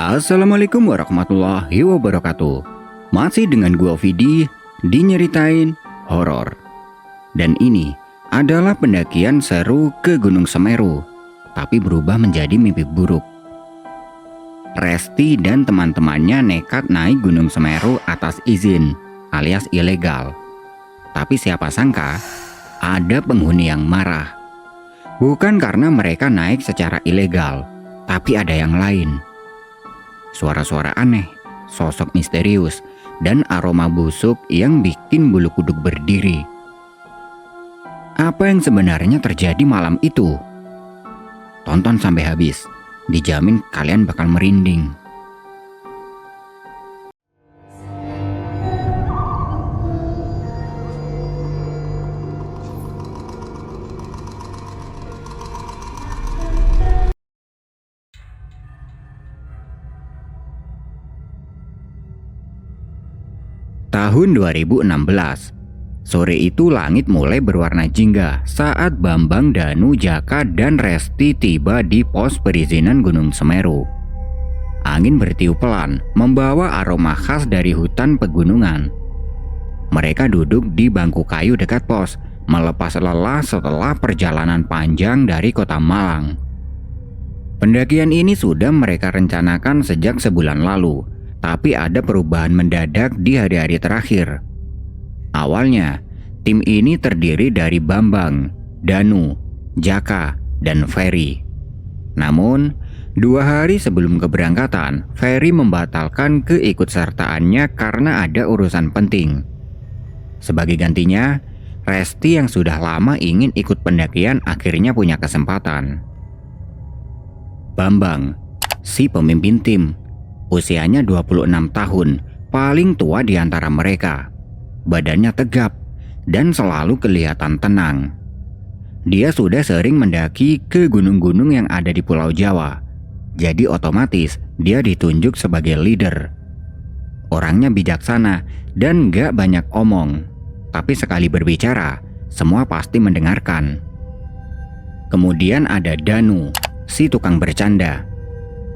Assalamualaikum warahmatullahi wabarakatuh. Masih dengan gua Vidi di Nyeritain Horor. Dan ini adalah pendakian seru ke Gunung Semeru, tapi berubah menjadi mimpi buruk. Resti dan teman-temannya nekat naik Gunung Semeru atas izin alias ilegal. Tapi siapa sangka ada penghuni yang marah. Bukan karena mereka naik secara ilegal, tapi ada yang lain. Suara-suara aneh, sosok misterius, dan aroma busuk yang bikin bulu kuduk berdiri. Apa yang sebenarnya terjadi malam itu? Tonton sampai habis, dijamin kalian bakal merinding. Tahun 2016, sore itu langit mulai berwarna jingga saat Bambang, Danu, Jaka, dan Resti tiba di pos perizinan Gunung Semeru. Angin bertiup pelan, membawa aroma khas dari hutan pegunungan. Mereka duduk di bangku kayu dekat pos, melepas lelah setelah perjalanan panjang dari kota Malang. Pendakian ini sudah mereka rencanakan sejak sebulan lalu. Tapi ada perubahan mendadak di hari-hari terakhir. Awalnya, tim ini terdiri dari Bambang, Danu, Jaka, dan Ferry. Namun, 2 hari sebelum keberangkatan, Ferry membatalkan keikutsertaannya karena ada urusan penting. Sebagai gantinya, Resti yang sudah lama ingin ikut pendakian akhirnya punya kesempatan. Bambang, si pemimpin tim, usianya 26 tahun, paling tua di antara mereka. Badannya tegap dan selalu kelihatan tenang. Dia sudah sering mendaki ke gunung-gunung yang ada di Pulau Jawa. Jadi otomatis dia ditunjuk sebagai leader. Orangnya bijaksana dan gak banyak omong. Tapi sekali berbicara, semua pasti mendengarkan. Kemudian ada Danu, si tukang bercanda.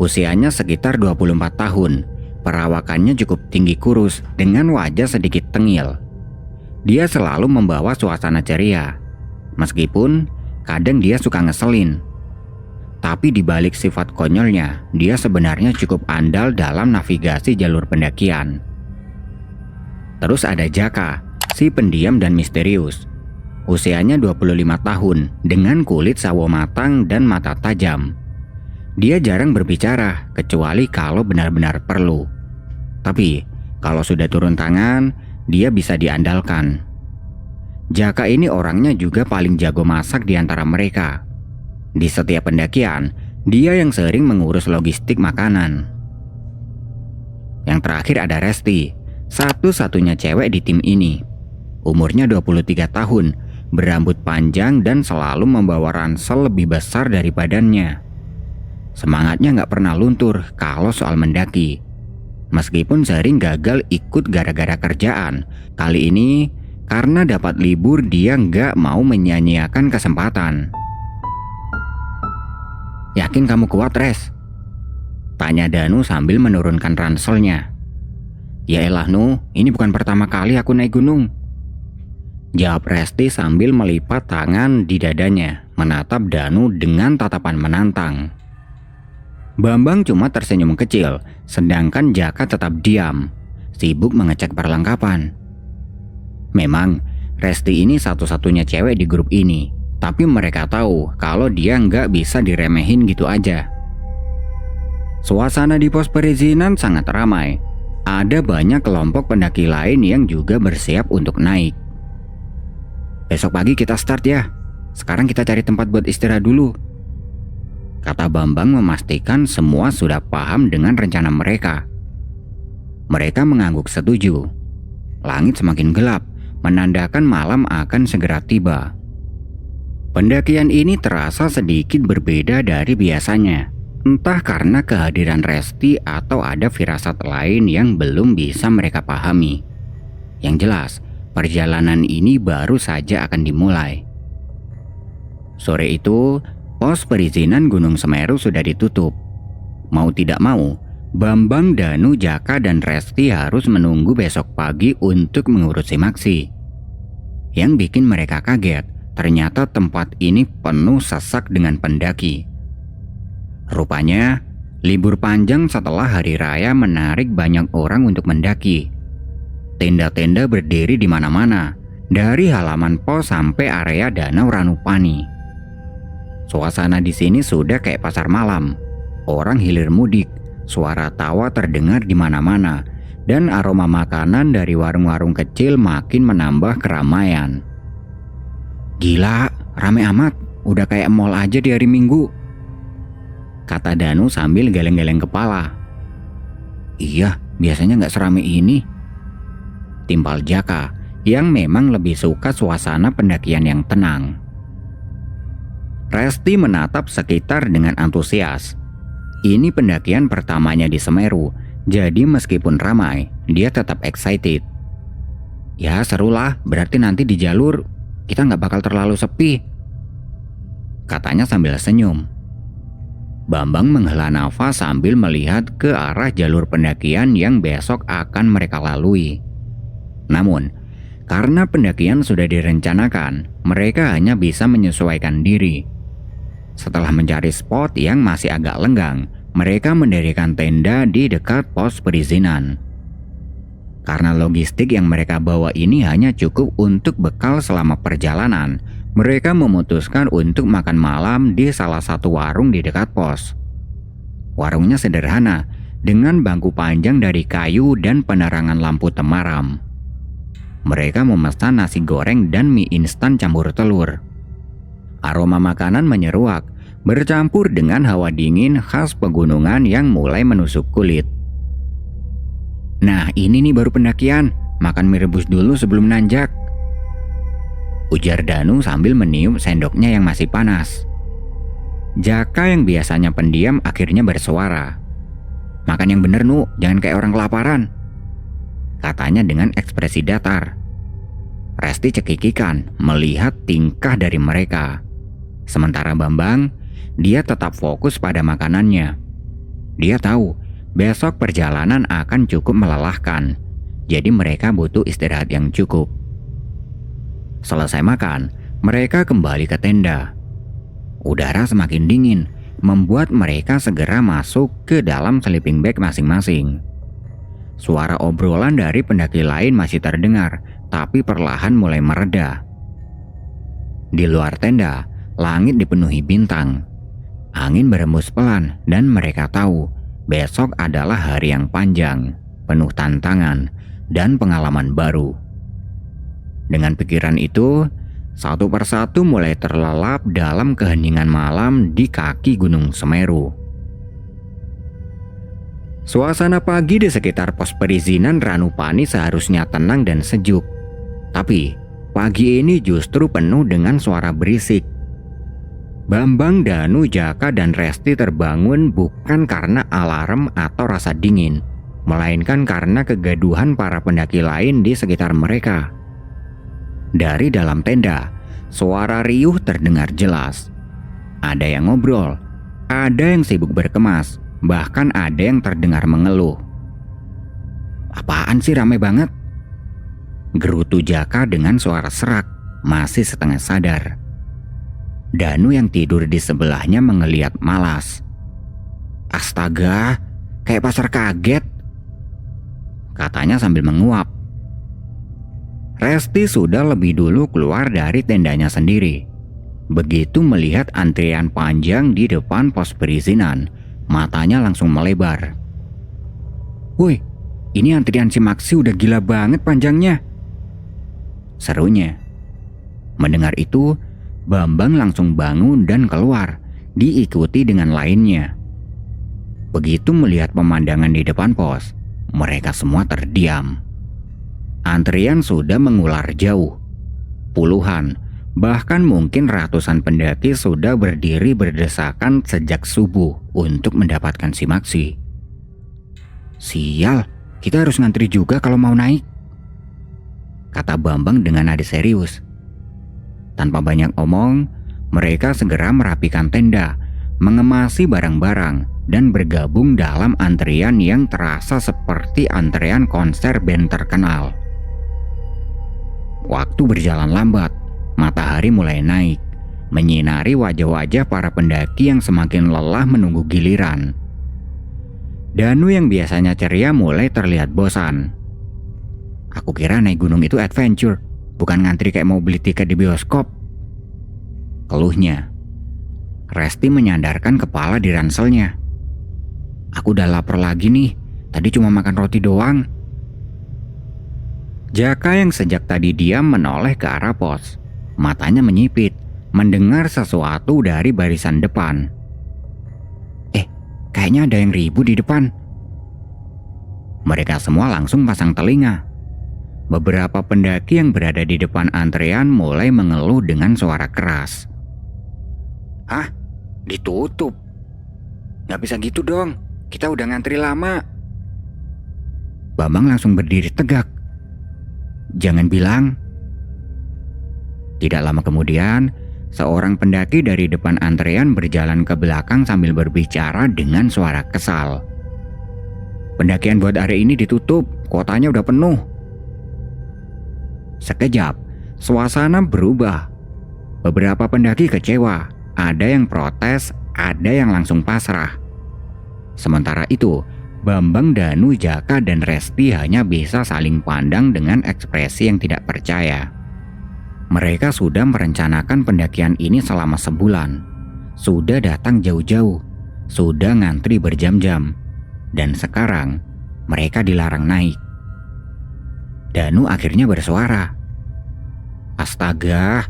Usianya sekitar 24 tahun, perawakannya cukup tinggi kurus dengan wajah sedikit tengil. Dia selalu membawa suasana ceria, meskipun kadang dia suka ngeselin. Tapi di balik sifat konyolnya, dia sebenarnya cukup andal dalam navigasi jalur pendakian. Terus ada Jaka, si pendiam dan misterius. Usianya 25 tahun, dengan kulit sawo matang dan mata tajam. Dia jarang berbicara, kecuali kalau benar-benar perlu. Tapi, kalau sudah turun tangan, dia bisa diandalkan. Jaka ini orangnya juga paling jago masak di antara mereka. Di setiap pendakian, dia yang sering mengurus logistik makanan. Yang terakhir ada Resti, satu-satunya cewek di tim ini. Umurnya 23 tahun, berambut panjang dan selalu membawa ransel lebih besar dari badannya. Semangatnya gak pernah luntur kalau soal mendaki. Meskipun sering gagal ikut gara-gara kerjaan, kali ini karena dapat libur dia gak mau menyia-nyiakan kesempatan. "Yakin kamu kuat, Res?" tanya Danu sambil menurunkan ranselnya. "Yaelah Nu, ini bukan pertama kali aku naik gunung," jawab Resti sambil melipat tangan di dadanya, menatap Danu dengan tatapan menantang. Bambang cuma tersenyum kecil, sedangkan Jaka tetap diam, sibuk mengecek perlengkapan. Memang, Resti ini satu-satunya cewek di grup ini, tapi mereka tahu kalau dia nggak bisa diremehin gitu aja. Suasana di pos perizinan sangat ramai. Ada banyak kelompok pendaki lain yang juga bersiap untuk naik. "Besok pagi kita start ya. Sekarang kita cari tempat buat istirahat dulu," kata Bambang memastikan semua sudah paham dengan rencana mereka. Mereka mengangguk setuju. Langit semakin gelap, menandakan malam akan segera tiba. Pendakian ini terasa sedikit berbeda dari biasanya. Entah karena kehadiran Resti atau ada firasat lain yang belum bisa mereka pahami. Yang jelas, perjalanan ini baru saja akan dimulai. Sore itu, pos perizinan Gunung Semeru sudah ditutup. Mau tidak mau, Bambang, Danu, Jaka, dan Resti harus menunggu besok pagi untuk mengurus Simaksi. Yang bikin mereka kaget, ternyata tempat ini penuh sesak dengan pendaki. Rupanya, libur panjang setelah hari raya menarik banyak orang untuk mendaki. Tenda-tenda berdiri di mana-mana, dari halaman pos sampai area Danau Ranupani. Suasana di sini sudah kayak pasar malam. Orang hilir mudik, suara tawa terdengar di mana-mana, dan aroma makanan dari warung-warung kecil makin menambah keramaian. Gila, rame amat, udah kayak mall aja di hari Minggu, kata Danu sambil geleng-geleng kepala. Iya, biasanya nggak serame ini, timpal Jaka, yang memang lebih suka suasana pendakian yang tenang. Resti menatap sekitar dengan antusias. Ini pendakian pertamanya di Semeru, jadi meskipun ramai, dia tetap excited. Ya serulah, berarti nanti di jalur kita nggak bakal terlalu sepi, katanya sambil senyum. Bambang menghela nafas sambil melihat ke arah jalur pendakian yang besok akan mereka lalui. Namun, karena pendakian sudah direncanakan, mereka hanya bisa menyesuaikan diri. Setelah mencari spot yang masih agak lenggang, mereka mendirikan tenda di dekat pos perizinan. Karena logistik yang mereka bawa ini hanya cukup untuk bekal selama perjalanan, mereka memutuskan untuk makan malam di salah satu warung di dekat pos. Warungnya sederhana, dengan bangku panjang dari kayu dan penerangan lampu temaram. Mereka memesan nasi goreng dan mie instan campur telur. Aroma makanan menyeruak, bercampur dengan hawa dingin khas pegunungan yang mulai menusuk kulit. Nah ini nih baru pendakian, makan mie rebus dulu sebelum nanjak, ujar Danu sambil meniup sendoknya yang masih panas. Jaka yang biasanya pendiam akhirnya bersuara. Makan yang bener Nu, jangan kayak orang kelaparan, katanya dengan ekspresi datar. Resti cekikikan melihat tingkah dari mereka. Sementara Bambang, dia tetap fokus pada makanannya. Dia tahu besok perjalanan akan cukup melelahkan, jadi mereka butuh istirahat yang cukup. Selesai makan, mereka kembali ke tenda. Udara semakin dingin, membuat mereka segera masuk ke dalam sleeping bag masing-masing. Suara obrolan dari pendaki lain masih terdengar, tapi perlahan mulai mereda. Di luar tenda, langit dipenuhi bintang. Angin berembus pelan dan mereka tahu besok adalah hari yang panjang, penuh tantangan dan pengalaman baru. Dengan pikiran itu, satu persatu mulai terlelap dalam keheningan malam di kaki Gunung Semeru. Suasana pagi di sekitar pos perizinan Ranupani seharusnya tenang dan sejuk. Tapi, pagi ini justru penuh dengan suara berisik. Bambang, Danu, Jaka, dan Resti terbangun bukan karena alarm atau rasa dingin, melainkan karena kegaduhan para pendaki lain di sekitar mereka. Dari dalam tenda, suara riuh terdengar jelas. Ada yang ngobrol, ada yang sibuk berkemas, bahkan ada yang terdengar mengeluh. Apaan sih ramai banget? Gerutu Jaka dengan suara serak, masih setengah sadar. Danu yang tidur di sebelahnya mengeliat malas. Astaga, kayak pasar kaget, katanya sambil menguap. Resti sudah lebih dulu keluar dari tendanya sendiri. Begitu melihat antrian panjang di depan pos perizinan, matanya langsung melebar. Woi, ini antrian Simaksi udah gila banget panjangnya, serunya. Mendengar itu, Bambang langsung bangun dan keluar, diikuti dengan lainnya. Begitu melihat pemandangan di depan pos, mereka semua terdiam. Antrian sudah mengular jauh. Puluhan, bahkan mungkin ratusan pendaki sudah berdiri berdesakan sejak subuh untuk mendapatkan Simaksi. Sial, kita harus ngantri juga kalau mau naik, kata Bambang dengan nada serius. Tanpa banyak omong, mereka segera merapikan tenda, mengemasi barang-barang, dan bergabung dalam antrian yang terasa seperti antrean konser band terkenal. Waktu berjalan lambat, matahari mulai naik, menyinari wajah-wajah para pendaki yang semakin lelah menunggu giliran. Danu yang biasanya ceria mulai terlihat bosan. Aku kira naik gunung itu adventure, bukan ngantri kayak mau beli tiket di bioskop, keluhnya. Resti menyandarkan kepala di ranselnya. Aku udah lapar lagi nih, tadi cuma makan roti doang. Jaka yang sejak tadi diam menoleh ke arah pos. Matanya menyipit, mendengar sesuatu dari barisan depan. Kayaknya ada yang ribut di depan. Mereka semua langsung pasang telinga. Beberapa pendaki yang berada di depan antrean mulai mengeluh dengan suara keras. "Hah? Ditutup? Nggak bisa gitu dong, kita udah ngantri lama." Bambang langsung berdiri tegak. "Jangan bilang." Tidak lama kemudian, seorang pendaki dari depan antrean berjalan ke belakang sambil berbicara dengan suara kesal. "Pendakian buat hari ini ditutup, kuotanya udah penuh." Sekejap, suasana berubah. Beberapa pendaki kecewa, ada yang protes, ada yang langsung pasrah. Sementara itu, Bambang, Danu, Jaka, dan Resti hanya bisa saling pandang dengan ekspresi yang tidak percaya. Mereka sudah merencanakan pendakian ini selama sebulan. Sudah datang jauh-jauh, sudah ngantri berjam-jam. Dan sekarang, mereka dilarang naik. Danu akhirnya bersuara. "Astaga,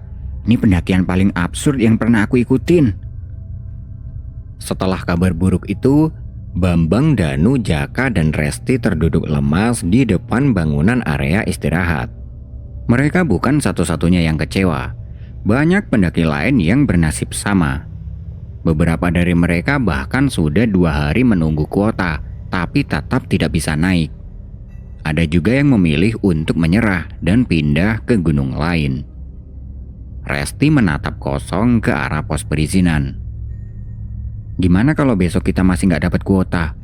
ini pendakian paling absurd yang pernah aku ikutin." Setelah kabar buruk itu, Bambang, Danu, Jaka, dan Resti terduduk lemas di depan bangunan area istirahat. Mereka bukan satu-satunya yang kecewa. Banyak pendaki lain yang bernasib sama. Beberapa dari mereka bahkan sudah 2 hari menunggu kuota, tapi tetap tidak bisa naik. Ada juga yang memilih untuk menyerah dan pindah ke gunung lain. Resti menatap kosong ke arah pos perizinan. "Gimana kalau besok kita masih nggak dapat kuota?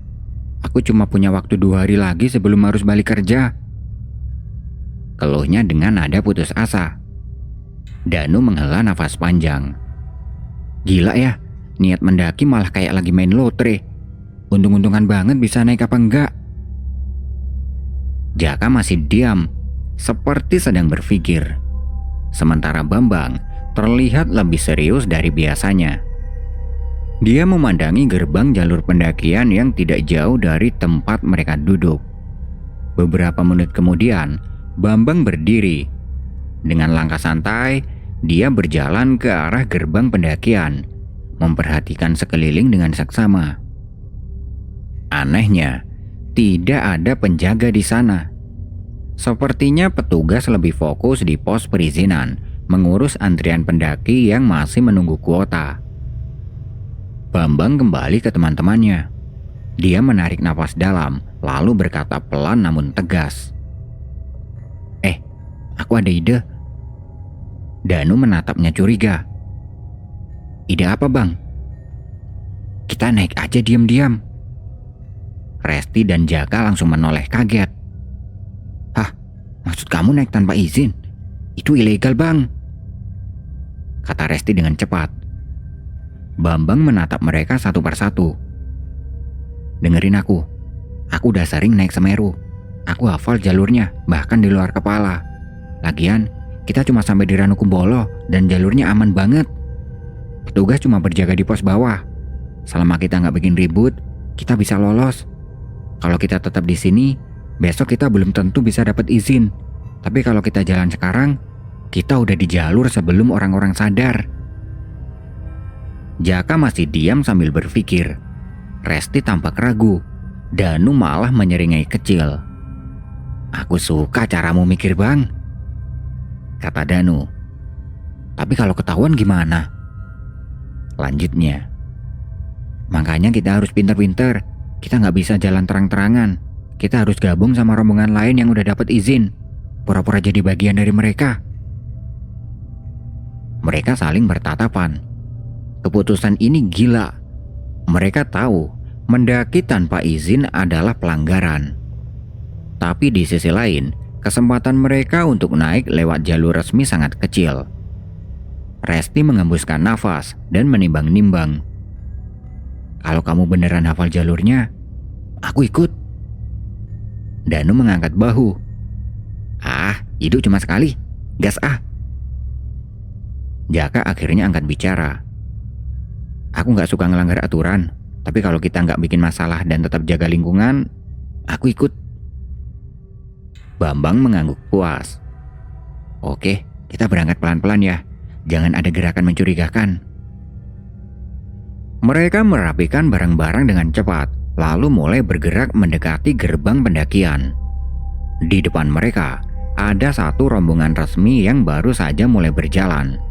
Aku cuma punya waktu 2 hari lagi sebelum harus balik kerja," keluhnya dengan nada putus asa. Danu menghela nafas panjang. "Gila ya, niat mendaki malah kayak lagi main lotre. Untung-untungan banget bisa naik apa enggak." Jaka masih diam, seperti sedang berpikir. Sementara Bambang terlihat lebih serius dari biasanya. Dia memandangi gerbang jalur pendakian yang tidak jauh dari tempat mereka duduk. Beberapa menit kemudian, Bambang berdiri. Dengan langkah santai, dia berjalan ke arah gerbang pendakian, memperhatikan sekeliling dengan seksama. Anehnya, tidak ada penjaga di sana. Sepertinya petugas lebih fokus di pos perizinan, mengurus antrian pendaki yang masih menunggu kuota. Bambang kembali ke teman-temannya. Dia menarik napas dalam, lalu berkata pelan namun tegas. Aku ada ide." Danu menatapnya curiga. "Ide apa, Bang?" "Kita naik aja diam-diam." Resti dan Jaka langsung menoleh kaget. "Hah? Maksud kamu naik tanpa izin? Itu ilegal, Bang," kata Resti dengan cepat. Bambang menatap mereka satu persatu. "Dengerin aku udah sering naik Semeru. Aku hafal jalurnya, bahkan di luar kepala. Lagian, kita cuma sampai di Ranukumbolo dan jalurnya aman banget. Petugas cuma berjaga di pos bawah. Selama kita nggak bikin ribut, kita bisa lolos. Kalau kita tetap di sini, besok kita belum tentu bisa dapat izin. Tapi kalau kita jalan sekarang, kita udah di jalur sebelum orang-orang sadar." Jaka masih diam sambil berpikir. Resti tampak ragu. Danu malah menyeringai kecil. "Aku suka caramu mikir, Bang," kata Danu. "Tapi kalau ketahuan gimana?" Lanjutnya. "Makanya kita harus pinter-pinter. Kita nggak bisa jalan terang-terangan. Kita harus gabung sama rombongan lain yang udah dapat izin. Pura-pura jadi bagian dari mereka." Mereka saling bertatapan. Keputusan ini gila. Mereka tahu Mendaki tanpa izin adalah pelanggaran. Tapi di sisi lain, kesempatan mereka untuk naik lewat jalur resmi sangat kecil. Resti mengembuskan nafas dan menimbang-nimbang. Kalau kamu beneran hafal jalurnya, aku ikut. Danu mengangkat bahu. Hidup cuma sekali, gas ah. Jaka akhirnya angkat bicara. Aku gak suka ngelanggar aturan, tapi kalau kita gak bikin masalah dan tetap jaga lingkungan, aku ikut. Bambang mengangguk puas. Oke, kita berangkat pelan-pelan ya. Jangan ada gerakan mencurigakan. Mereka merapikan barang-barang dengan cepat, lalu mulai bergerak mendekati gerbang pendakian. Di depan mereka, ada satu rombongan resmi yang baru saja mulai berjalan.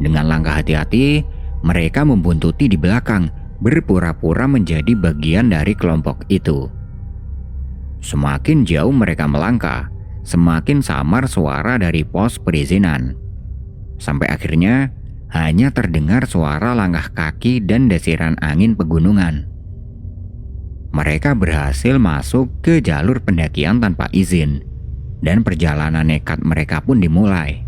Dengan langkah hati-hati, mereka membuntuti di belakang, berpura-pura menjadi bagian dari kelompok itu. Semakin jauh mereka melangkah, semakin samar suara dari pos perizinan. Sampai akhirnya hanya terdengar suara langkah kaki dan desiran angin pegunungan. Mereka berhasil masuk ke jalur pendakian tanpa izin, dan perjalanan nekat mereka pun dimulai.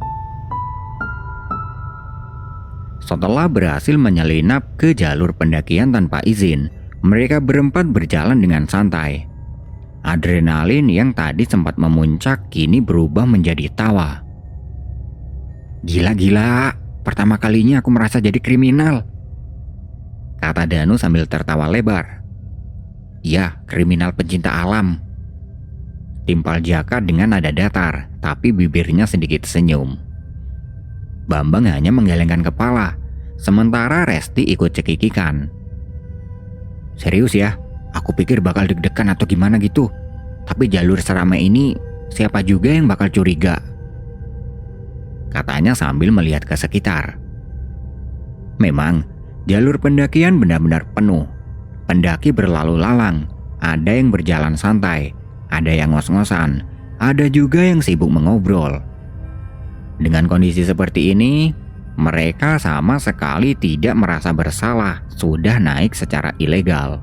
Setelah berhasil menyelinap ke jalur pendakian tanpa izin, mereka berempat berjalan dengan santai. Adrenalin yang tadi sempat memuncak kini berubah menjadi tawa. Gila, pertama kalinya aku merasa jadi kriminal, kata Danu sambil tertawa lebar. Ya, kriminal pencinta alam, timpal Jaka dengan nada datar, tapi bibirnya sedikit senyum. Bambang hanya menggelengkan kepala, sementara Resti ikut cekikikan. Serius ya, aku pikir bakal deg-degan atau gimana gitu. Tapi jalur seramai ini, siapa juga yang bakal curiga? Katanya sambil melihat ke sekitar. Memang, jalur pendakian benar-benar penuh. Pendaki berlalu lalang, ada yang berjalan santai, ada yang ngos-ngosan, ada juga yang sibuk mengobrol. Dengan kondisi seperti ini, mereka sama sekali tidak merasa bersalah sudah naik secara ilegal.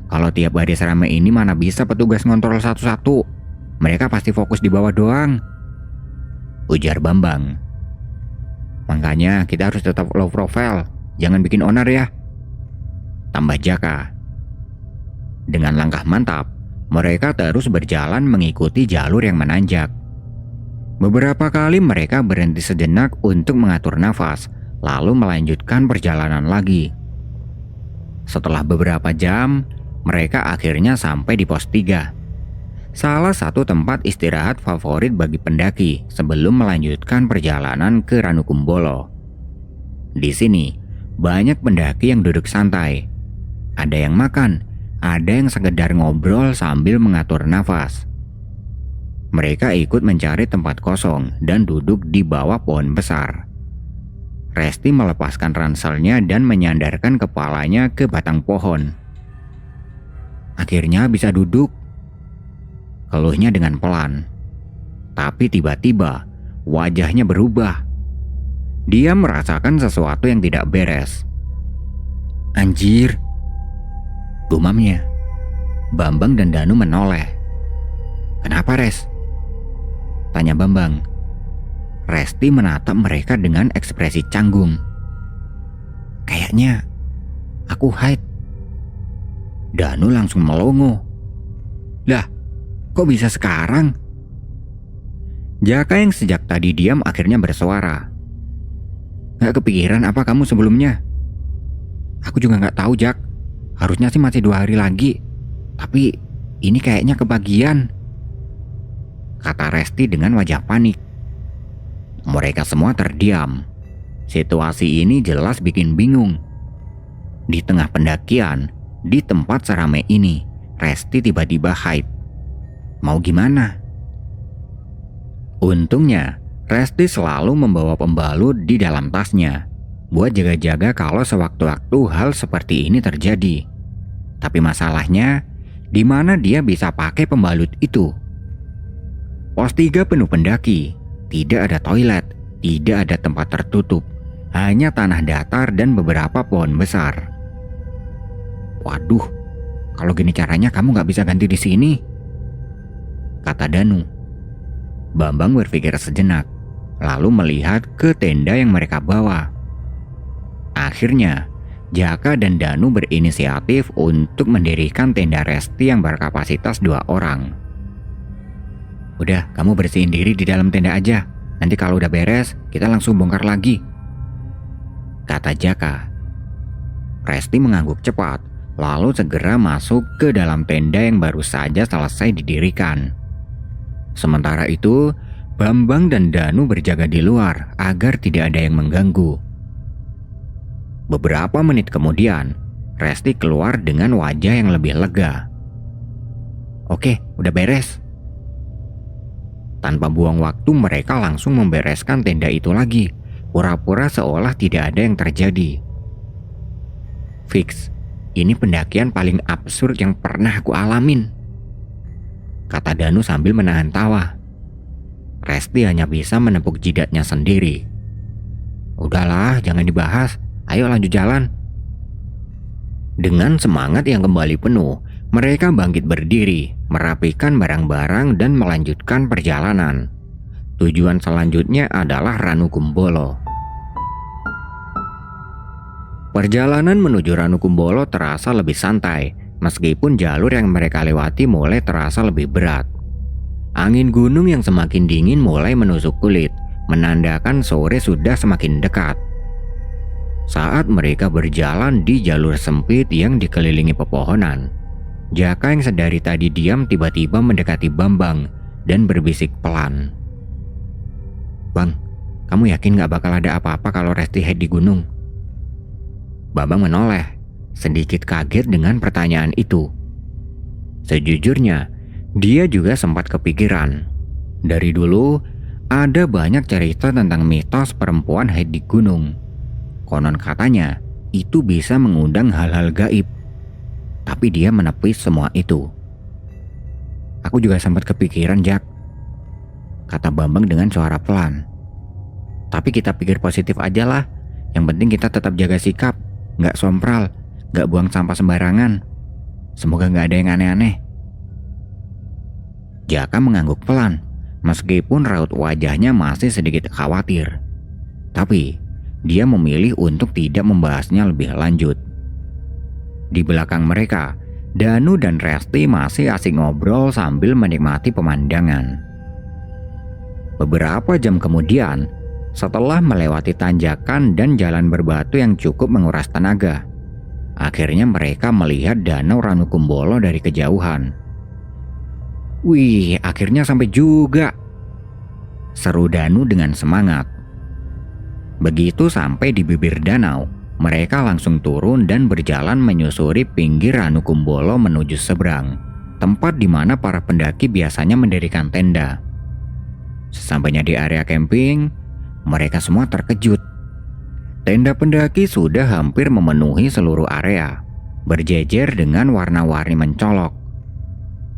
Kalau tiap hari seramai ini mana bisa petugas ngontrol satu-satu? Mereka pasti fokus di bawah doang, ujar Bambang. Makanya kita harus tetap low profile, jangan bikin onar ya, tambah Jaka. Dengan langkah mantap, mereka terus berjalan mengikuti jalur yang menanjak. Beberapa kali mereka berhenti sejenak untuk mengatur nafas, lalu melanjutkan perjalanan lagi. Setelah beberapa jam, mereka akhirnya sampai di pos 3. Salah satu tempat istirahat favorit bagi pendaki sebelum melanjutkan perjalanan ke Ranukumbolo. Di sini, banyak pendaki yang duduk santai. Ada yang makan, ada yang sekedar ngobrol sambil mengatur nafas. Mereka ikut mencari tempat kosong dan duduk di bawah pohon besar. Resti melepaskan ranselnya dan menyandarkan kepalanya ke batang pohon. Akhirnya bisa duduk, keluhnya dengan pelan. Tapi tiba-tiba wajahnya berubah. Dia merasakan sesuatu yang tidak beres. Anjir, gumamnya. Bambang dan Danu menoleh. Kenapa, Res? Tanya Bambang. Resti menatap mereka dengan ekspresi canggung. Kayaknya aku haid. Danu langsung melongo. Lah, kok bisa sekarang? Jaka yang sejak tadi diam akhirnya bersuara. Gak kepikiran apa kamu sebelumnya? Aku juga gak tahu, Jak. Harusnya sih masih 2 hari lagi. Tapi ini kayaknya kebagian, kata Resti dengan wajah panik. Mereka semua terdiam. Situasi ini jelas bikin bingung. Di tengah pendakian, di tempat seramai ini, Resti tiba-tiba haid. Mau gimana? Untungnya, Resti selalu membawa pembalut di dalam tasnya, buat jaga-jaga kalau sewaktu-waktu hal seperti ini terjadi. Tapi masalahnya, di mana dia bisa pakai pembalut itu? Pos 3 penuh pendaki, tidak ada toilet, tidak ada tempat tertutup, hanya tanah datar dan beberapa pohon besar. Waduh, kalau gini caranya kamu nggak bisa ganti di sini, kata Danu. Bambang berpikir sejenak, lalu melihat ke tenda yang mereka bawa. Akhirnya, Jaka dan Danu berinisiatif untuk mendirikan tenda Resti yang berkapasitas 2 orang. Udah, kamu bersihin diri di dalam tenda aja. Nanti kalau udah beres, kita langsung bongkar lagi, kata Jaka. Resti mengangguk cepat, lalu segera masuk ke dalam tenda yang baru saja selesai didirikan. Sementara itu, Bambang dan Danu berjaga di luar agar tidak ada yang mengganggu. Beberapa menit kemudian, Resti keluar dengan wajah yang lebih lega. Oke, udah beres. Tanpa buang waktu, mereka langsung membereskan tenda itu lagi, pura-pura seolah tidak ada yang terjadi. Fix, ini pendakian paling absurd yang pernah aku alamin, kata Danu sambil menahan tawa. Resti hanya bisa menepuk jidatnya sendiri. Udahlah, jangan dibahas. Ayo lanjut jalan. Dengan semangat yang kembali penuh, mereka bangkit berdiri, merapikan barang-barang dan melanjutkan perjalanan. Tujuan selanjutnya adalah Ranukumbolo. Perjalanan menuju Ranukumbolo terasa lebih santai, meskipun jalur yang mereka lewati mulai terasa lebih berat. Angin gunung yang semakin dingin mulai menusuk kulit, menandakan sore sudah semakin dekat. Saat mereka berjalan di jalur sempit yang dikelilingi pepohonan, Jaka yang sedari tadi diam tiba-tiba mendekati Bambang dan berbisik pelan. Bang, kamu yakin gak bakal ada apa-apa kalau Resti head di gunung? Bambang menoleh, sedikit kaget dengan pertanyaan itu. Sejujurnya, dia juga sempat kepikiran. Dari dulu, ada banyak cerita tentang mitos perempuan head di gunung. Konon katanya, itu bisa mengundang hal-hal gaib. Tapi dia menepis semua itu. Aku juga sempat kepikiran, Jak, kata Bambang dengan suara pelan. Tapi kita pikir positif aja lah. Yang penting kita tetap jaga sikap, gak sompral, gak buang sampah sembarangan. Semoga gak ada yang aneh-aneh. Jaka mengangguk pelan, meskipun raut wajahnya masih sedikit khawatir. Tapi dia memilih untuk tidak membahasnya lebih lanjut. Di belakang mereka, Danu dan Resti masih asik ngobrol sambil menikmati pemandangan. Beberapa jam kemudian, setelah melewati tanjakan dan jalan berbatu yang cukup menguras tenaga, akhirnya mereka melihat danau Ranukumbolo dari kejauhan. Wih, akhirnya sampai juga, seru Danu dengan semangat. Begitu sampai di bibir danau, mereka langsung turun dan berjalan menyusuri pinggir Ranukumbolo menuju seberang, tempat di mana para pendaki biasanya mendirikan tenda. Sesampainya di area camping, mereka semua terkejut. Tenda pendaki sudah hampir memenuhi seluruh area, berjejer dengan warna-warni mencolok.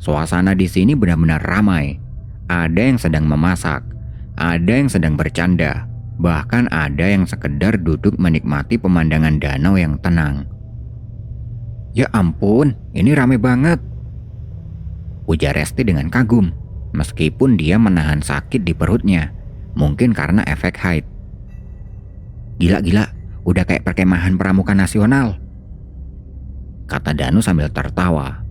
Suasana di sini benar-benar ramai. Ada yang sedang memasak, ada yang sedang bercanda, bahkan ada yang sekedar duduk menikmati pemandangan danau yang tenang. Ya ampun, ini rame banget, ujar Resti dengan kagum, meskipun dia menahan sakit di perutnya, mungkin karena efek haid. Gila-gila, udah kayak perkemahan pramuka nasional, kata Danu sambil tertawa.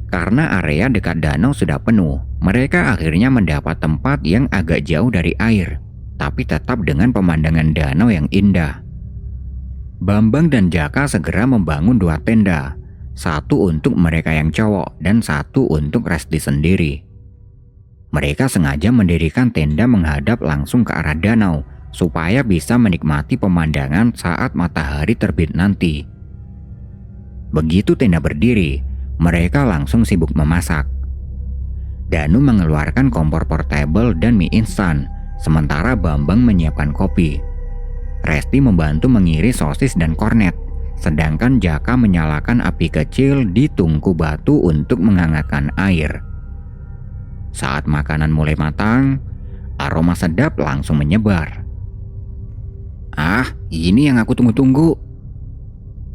Karena area dekat danau sudah penuh, mereka akhirnya mendapat tempat yang agak jauh dari air, tapi tetap dengan pemandangan danau yang indah. Bambang dan Jaka segera membangun 2 tenda, satu untuk mereka yang cowok dan satu untuk Resti sendiri. Mereka sengaja mendirikan tenda menghadap langsung ke arah danau, supaya bisa menikmati pemandangan saat matahari terbit nanti. Begitu tenda berdiri, mereka langsung sibuk memasak. Danu mengeluarkan kompor portable dan mie instan, sementara Bambang menyiapkan kopi. Resti membantu mengiris sosis dan kornet, sedangkan Jaka menyalakan api kecil di tungku batu untuk menghangatkan air. Saat makanan mulai matang, aroma sedap langsung menyebar. Ah, ini yang aku tunggu-tunggu,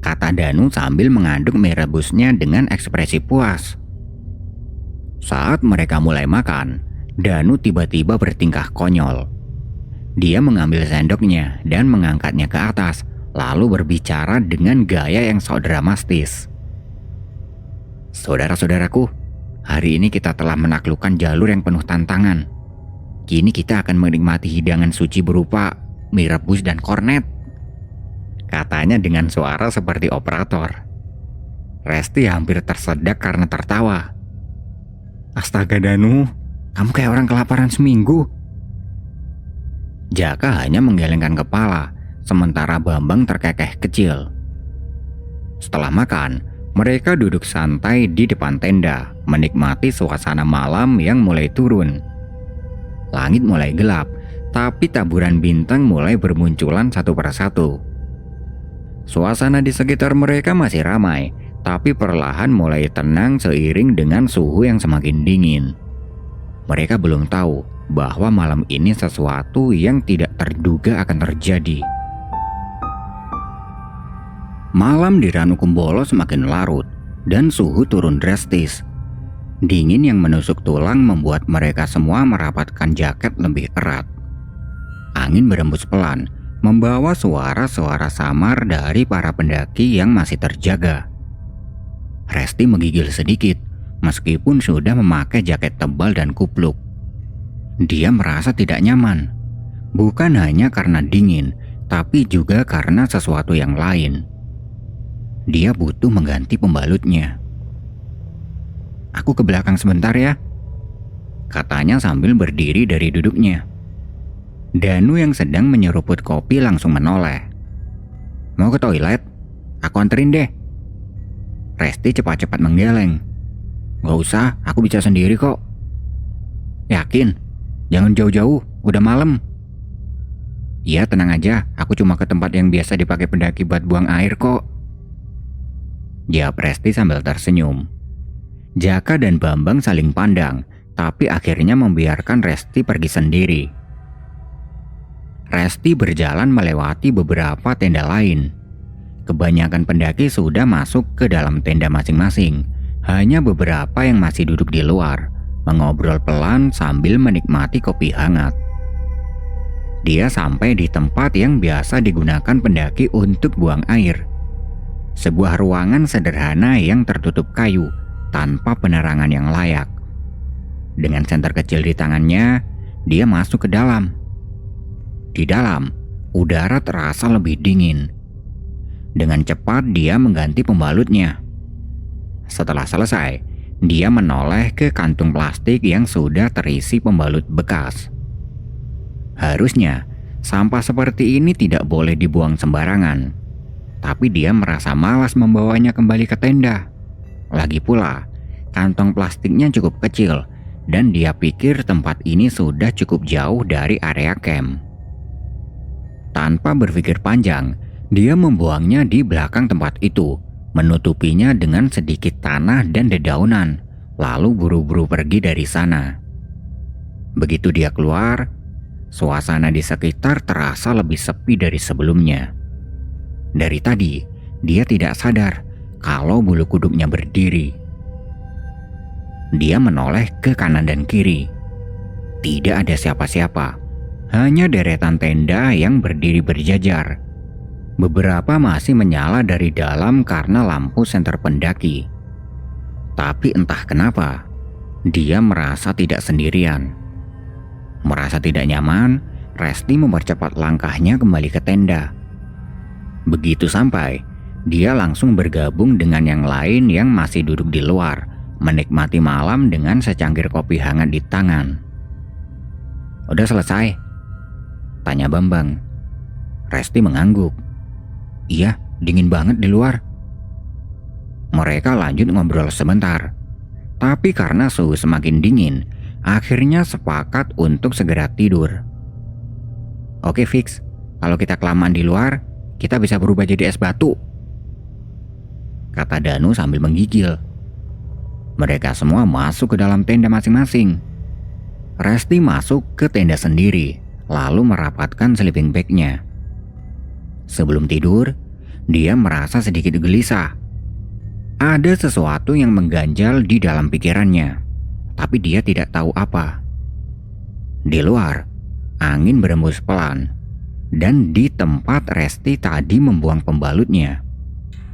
kata Danu sambil mengaduk mie rebusnya dengan ekspresi puas. Saat mereka mulai makan, Danu tiba-tiba bertingkah konyol. Dia mengambil sendoknya dan mengangkatnya ke atas, lalu berbicara dengan gaya yang sok dramatis. Saudara-saudaraku, hari ini kita telah menaklukkan jalur yang penuh tantangan. Kini kita akan menikmati hidangan suci berupa mie rebus dan kornet, katanya dengan suara seperti operator. Resti hampir tersedak karena tertawa. Astaga Danu, kamu kayak orang kelaparan seminggu. Jaka hanya menggelengkan kepala, sementara Bambang terkekeh kecil. Setelah makan, mereka duduk santai di depan tenda, menikmati suasana malam yang mulai turun. Langit mulai gelap, tapi taburan bintang mulai bermunculan satu persatu. Suasana di sekitar mereka masih ramai, tapi perlahan mulai tenang seiring dengan suhu yang semakin dingin. Mereka belum tahu bahwa malam ini sesuatu yang tidak terduga akan terjadi. Malam di Ranukumbolo semakin larut dan suhu turun drastis. Dingin yang menusuk tulang membuat mereka semua merapatkan jaket lebih erat. Angin berembus pelan, membawa suara-suara samar dari para pendaki yang masih terjaga. Resti menggigil sedikit, meskipun sudah memakai jaket tebal dan kupluk. Dia merasa tidak nyaman, bukan hanya karena dingin, tapi juga karena sesuatu yang lain. Dia butuh mengganti pembalutnya. Aku ke belakang sebentar ya, katanya sambil berdiri dari duduknya. Danu yang sedang menyeruput kopi langsung menoleh. Mau ke toilet? Aku anterin deh. Resti cepat-cepat menggeleng. Gak usah, aku bisa sendiri kok. Yakin? Jangan jauh-jauh, udah malam. Iya tenang aja, aku cuma ke tempat yang biasa dipakai pendaki buat buang air kok. Jawab Resti sambil tersenyum. Jaka dan Bambang saling pandang, tapi akhirnya membiarkan Resti pergi sendiri. Resti berjalan melewati beberapa tenda lain. Kebanyakan pendaki sudah masuk ke dalam tenda masing-masing. Hanya beberapa yang masih duduk di luar, mengobrol pelan sambil menikmati kopi hangat. Dia sampai di tempat yang biasa digunakan pendaki untuk buang air. Sebuah ruangan sederhana yang tertutup kayu, tanpa penerangan yang layak. Dengan senter kecil di tangannya, dia masuk ke dalam. Di dalam, udara terasa lebih dingin. Dengan cepat dia mengganti pembalutnya. Setelah selesai, dia menoleh ke kantung plastik yang sudah terisi pembalut bekas. Harusnya, sampah seperti ini tidak boleh dibuang sembarangan. Tapi dia merasa malas membawanya kembali ke tenda. Lagi pula, kantong plastiknya cukup kecil dan dia pikir tempat ini sudah cukup jauh dari area camp. Tanpa berpikir panjang, dia membuangnya di belakang tempat itu, menutupinya dengan sedikit tanah dan dedaunan, lalu buru-buru pergi dari sana. Begitu dia keluar, suasana di sekitar terasa lebih sepi dari sebelumnya. Dari tadi, dia tidak sadar kalau bulu kuduknya berdiri. Dia menoleh ke kanan dan kiri. Tidak ada siapa-siapa, hanya deretan tenda yang berdiri berjajar. Beberapa masih menyala dari dalam karena lampu senter pendaki. Tapi entah kenapa, dia merasa tidak sendirian. Merasa tidak nyaman, Resti mempercepat langkahnya kembali ke tenda. Begitu sampai, dia langsung bergabung dengan yang lain yang masih duduk di luar, menikmati malam dengan secangkir kopi hangat di tangan. Udah selesai? Tanya Bambang. Resti mengangguk. Iya, dingin banget di luar. Mereka lanjut ngobrol sebentar. Tapi karena suhu semakin dingin, akhirnya sepakat untuk segera tidur. Oke fix, kalau kita kelamaan di luar, kita bisa berubah jadi es batu, kata Danu sambil menggigil. Mereka semua masuk ke dalam tenda masing-masing. Resti masuk ke tenda sendiri, lalu merapatkan sleeping bag-nya. Sebelum tidur, dia merasa sedikit gelisah. Ada sesuatu yang mengganjal di dalam pikirannya, tapi dia tidak tahu apa. Di luar, angin berembus pelan, dan di tempat Resti tadi membuang pembalutnya,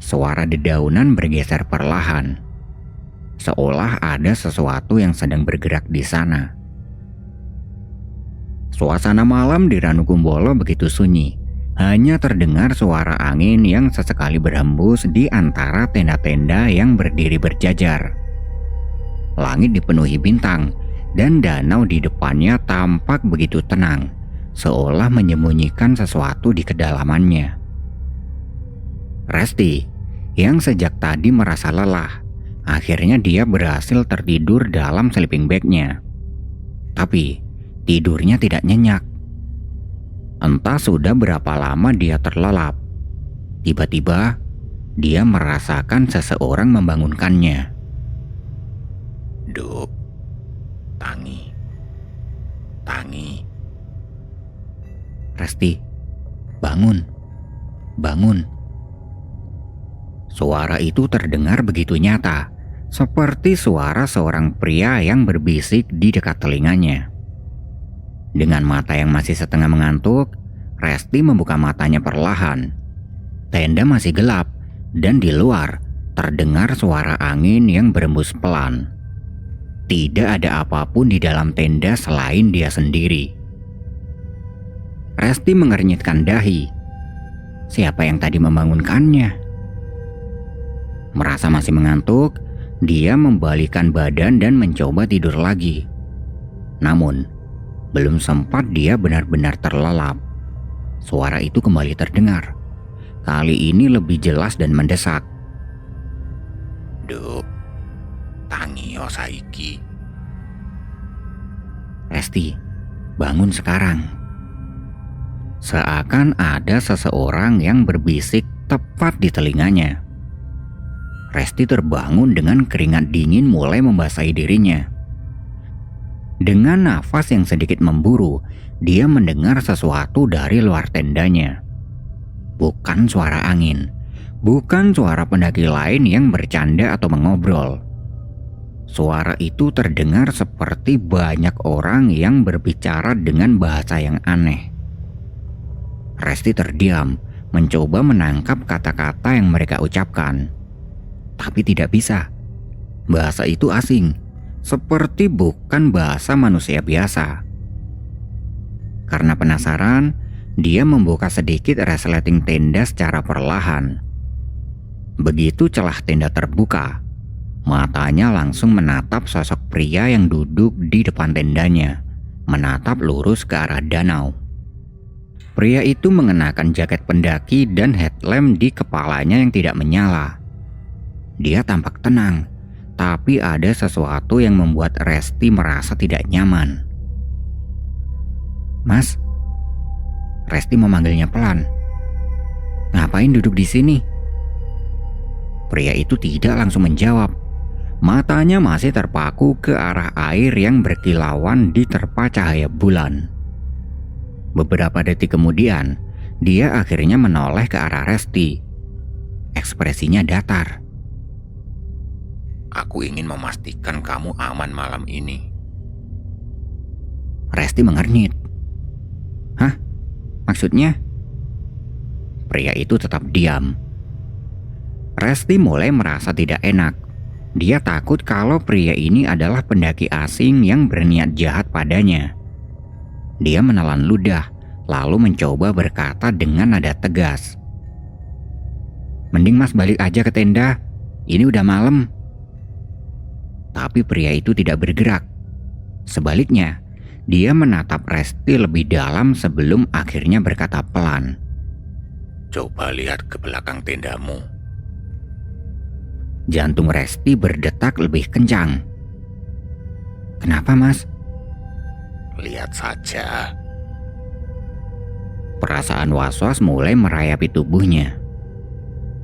suara dedaunan bergeser perlahan, seolah ada sesuatu yang sedang bergerak di sana. Suasana malam di Ranukumbolo begitu sunyi. Hanya terdengar suara angin yang sesekali berhembus di antara tenda-tenda yang berdiri berjajar. Langit dipenuhi bintang, dan danau di depannya tampak begitu tenang, seolah menyembunyikan sesuatu di kedalamannya. Resti, yang sejak tadi merasa lelah, akhirnya dia berhasil tertidur dalam sleeping bag-nya. Tapi, tidurnya tidak nyenyak. Entah sudah berapa lama dia terlelap. Tiba-tiba, dia merasakan seseorang membangunkannya. Duk, Tangi. Resti, bangun, bangun. Suara itu terdengar begitu nyata, seperti suara seorang pria yang berbisik di dekat telinganya. Dengan mata yang masih setengah mengantuk, Resti membuka matanya perlahan. Tenda masih gelap, dan di luar terdengar suara angin yang berembus pelan. Tidak ada apapun di dalam tenda selain dia sendiri. Resti mengernyitkan dahi. Siapa yang tadi membangunkannya? Merasa masih mengantuk, dia membalikkan badan dan mencoba tidur lagi. Namun, belum sempat dia benar-benar terlelap, suara itu kembali terdengar. Kali ini lebih jelas dan mendesak. Duk, Tangi saiki. Resti, bangun sekarang. Seakan ada seseorang yang berbisik tepat di telinganya. Resti terbangun dengan keringat dingin mulai membasahi dirinya. Dengan nafas yang sedikit memburu, dia mendengar sesuatu dari luar tendanya. Bukan suara angin, bukan suara pendaki lain yang bercanda atau mengobrol. Suara itu terdengar seperti banyak orang yang berbicara dengan bahasa yang aneh. Resti terdiam, mencoba menangkap kata-kata yang mereka ucapkan. Tapi tidak bisa. Bahasa itu asing, seperti bukan bahasa manusia biasa. Karena penasaran, dia membuka sedikit resleting tenda secara perlahan. Begitu celah tenda terbuka, matanya langsung menatap sosok pria yang duduk di depan tendanya, menatap lurus ke arah danau. Pria itu mengenakan jaket pendaki dan headlamp di kepalanya yang tidak menyala. Dia tampak tenang, tapi ada sesuatu yang membuat Resti merasa tidak nyaman. "Mas," Resti memanggilnya pelan. "Ngapain duduk di sini?" Pria itu tidak langsung menjawab. Matanya masih terpaku ke arah air yang berkilauan diterpa cahaya bulan. Beberapa detik kemudian, dia akhirnya menoleh ke arah Resti. Ekspresinya datar. Aku ingin memastikan kamu aman malam ini. Resti mengernyit. "Hah? Maksudnya?" Pria itu tetap diam. Resti mulai merasa tidak enak. Dia takut kalau pria ini adalah pendaki asing yang berniat jahat padanya. Dia menelan ludah, lalu mencoba berkata dengan nada tegas. "Mending mas balik aja ke tenda. Ini udah malam." Tapi pria itu tidak bergerak. Sebaliknya, dia menatap Resti lebih dalam sebelum akhirnya berkata pelan. Coba lihat ke belakang tendamu. Jantung Resti berdetak lebih kencang. "Kenapa, Mas?" Lihat saja. Perasaan was-was mulai merayapi tubuhnya.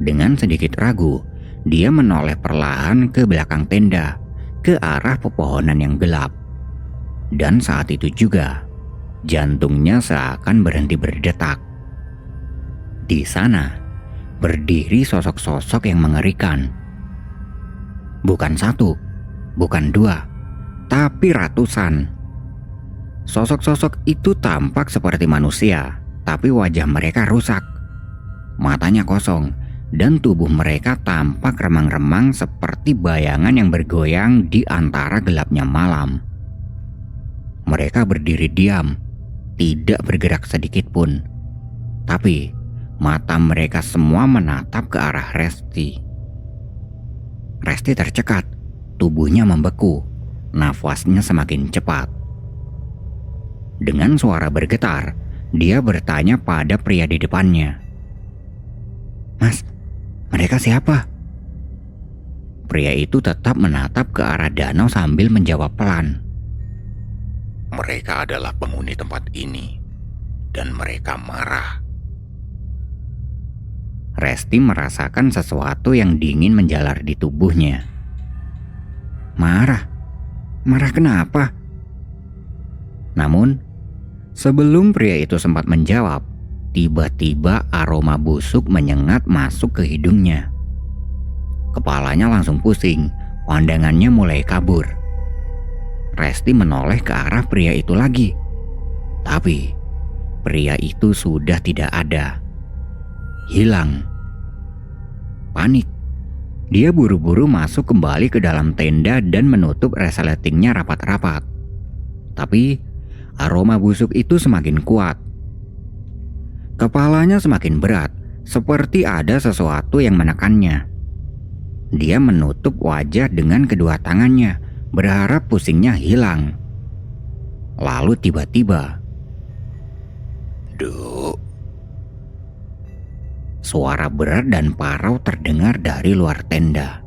Dengan sedikit ragu, dia menoleh perlahan ke belakang tenda, ke arah pepohonan yang gelap. Dan saat itu juga, jantungnya seakan berhenti berdetak. Di sana, berdiri sosok-sosok yang mengerikan. Bukan satu, bukan dua, tapi ratusan. Sosok-sosok itu tampak seperti manusia, tapi wajah mereka rusak. Matanya kosong, dan tubuh mereka tampak remang-remang seperti bayangan yang bergoyang di antara gelapnya malam. Mereka berdiri diam, tidak bergerak sedikit pun. Tapi mata mereka semua menatap ke arah Resti. Resti tercekat, tubuhnya membeku, nafasnya semakin cepat. Dengan suara bergetar, dia bertanya pada pria di depannya. "Mas, mereka siapa?" Pria itu tetap menatap ke arah danau sambil menjawab pelan. Mereka adalah penghuni tempat ini, dan mereka marah. Resti merasakan sesuatu yang dingin menjalar di tubuhnya. Marah? Marah kenapa? Namun, sebelum pria itu sempat menjawab, tiba-tiba aroma busuk menyengat masuk ke hidungnya. Kepalanya langsung pusing, pandangannya mulai kabur. Resti menoleh ke arah pria itu lagi. Tapi, pria itu sudah tidak ada. Hilang. Panik. Dia buru-buru masuk kembali ke dalam tenda dan menutup resletingnya rapat-rapat. Tapi aroma busuk itu semakin kuat. Kepalanya semakin berat, seperti ada sesuatu yang menekannya. Dia menutup wajah dengan kedua tangannya, berharap pusingnya hilang. Lalu tiba-tiba, Duk, suara berat dan parau terdengar dari luar tenda.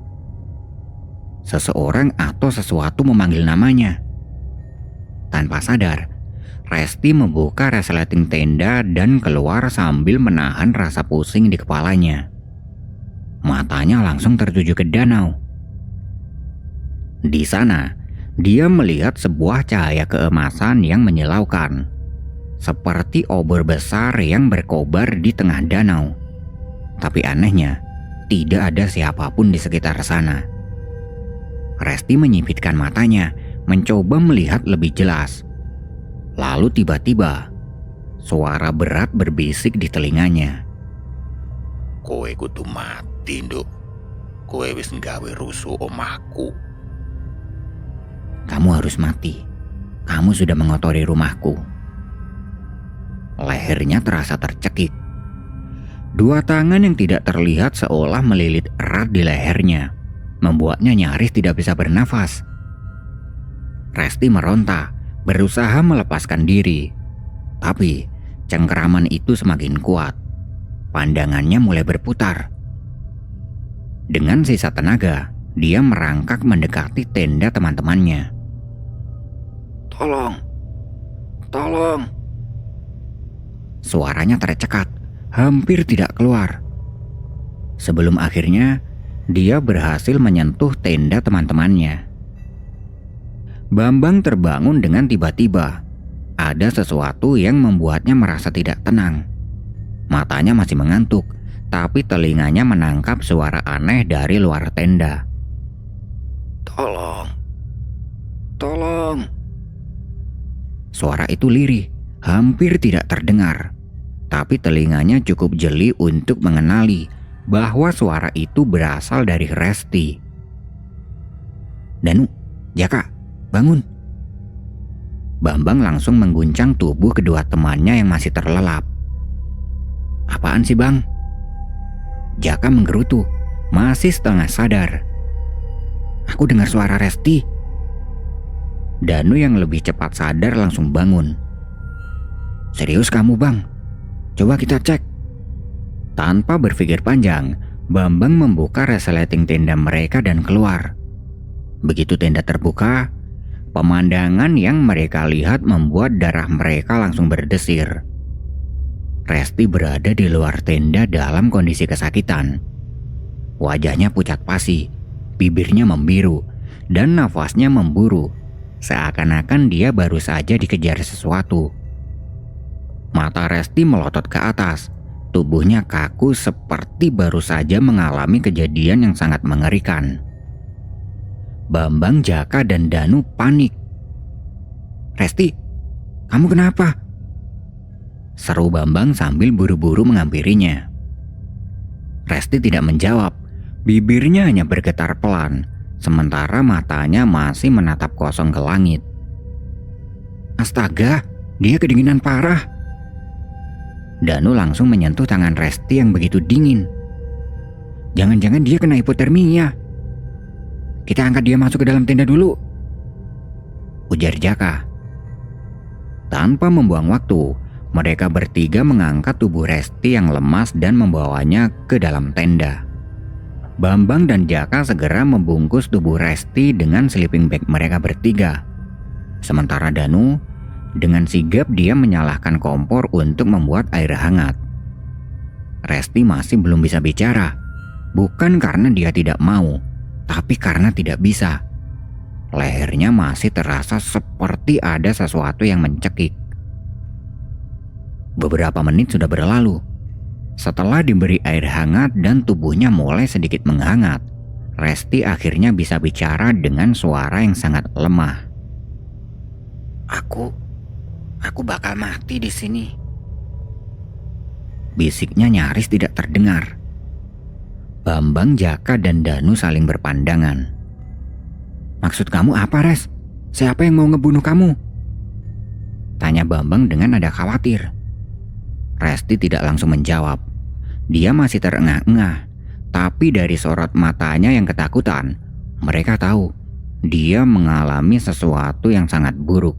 Seseorang atau sesuatu memanggil namanya. Tanpa sadar, Resti membuka resleting tenda dan keluar sambil menahan rasa pusing di kepalanya. Matanya langsung tertuju ke danau. Di sana, dia melihat sebuah cahaya keemasan yang menyilaukan, seperti obor besar yang berkobar di tengah danau. Tapi anehnya, tidak ada siapapun di sekitar sana. Resti menyipitkan matanya, mencoba melihat lebih jelas. Lalu tiba-tiba, suara berat berbisik di telinganya. kowe kudu mati, Nduk. Kowe wis nggawe rusuh omahku. Kamu harus mati. Kamu sudah mengotori rumahku. Lehernya terasa tercekik. Dua tangan yang tidak terlihat seolah melilit erat di lehernya, membuatnya nyaris tidak bisa bernafas. Resti meronta, berusaha melepaskan diri. Tapi cengkeraman itu semakin kuat. Pandangannya mulai berputar. Dengan sisa tenaga, dia merangkak mendekati tenda teman-temannya. "Tolong! Tolong!" Suaranya tercekat, hampir tidak keluar. Sebelum akhirnya, dia berhasil menyentuh tenda teman-temannya. Bambang terbangun dengan tiba-tiba. Ada sesuatu yang membuatnya merasa tidak tenang. Matanya masih mengantuk, tapi telinganya menangkap suara aneh dari luar tenda. "Tolong! Tolong!" Suara itu lirih, hampir tidak terdengar. Tapi telinganya cukup jeli untuk mengenali bahwa suara itu berasal dari Resti. "Danu, Jaka, bangun!" Bambang langsung mengguncang tubuh kedua temannya yang masih terlelap. "Apaan sih, Bang?" Jaka menggerutu, masih setengah sadar. "Aku dengar suara Resti." Danu yang lebih cepat sadar langsung bangun. "Serius kamu, Bang? Coba kita cek." Tanpa berpikir panjang, Bambang membuka resleting tenda mereka dan keluar. Begitu tenda terbuka, pemandangan yang mereka lihat membuat darah mereka langsung berdesir. Resti berada di luar tenda dalam kondisi kesakitan. Wajahnya pucat pasi, bibirnya membiru, dan nafasnya memburu, seakan-akan dia baru saja dikejar sesuatu. Mata Resti melotot ke atas, Tubuhnya kaku seperti baru saja mengalami kejadian yang sangat mengerikan. Bambang, Jaka, dan Danu panik. "Resti, kamu kenapa?" seru Bambang sambil buru-buru menghampirinya. Resti tidak menjawab, bibirnya hanya bergetar pelan, sementara matanya masih menatap kosong ke langit. "Astaga, dia kedinginan parah." Danu langsung menyentuh tangan Resti yang begitu dingin. "Jangan-jangan dia kena hipotermia. Kita angkat dia masuk ke dalam tenda dulu," ujar Jaka. Tanpa membuang waktu, mereka bertiga mengangkat tubuh Resti yang lemas dan membawanya ke dalam tenda. Bambang dan Jaka segera membungkus tubuh Resti dengan sleeping bag mereka bertiga. Sementara Danu, dengan sigap dia menyalakan kompor untuk membuat air hangat. Resti masih belum bisa bicara, bukan karena dia tidak mau, tapi karena tidak bisa. Lehernya masih terasa seperti ada sesuatu yang mencekik. Beberapa menit sudah berlalu. Setelah diberi air hangat dan tubuhnya mulai sedikit menghangat, Resti akhirnya bisa bicara dengan suara yang sangat lemah. Aku bakal mati di sini." Bisiknya nyaris tidak terdengar. Bambang, Jaka, dan Danu saling berpandangan. "Maksud kamu apa, Res? Siapa yang mau ngebunuh kamu?" tanya Bambang dengan nada khawatir. Resti tidak langsung menjawab. Dia masih terengah-engah, tapi dari sorot matanya yang ketakutan, mereka tahu dia mengalami sesuatu yang sangat buruk.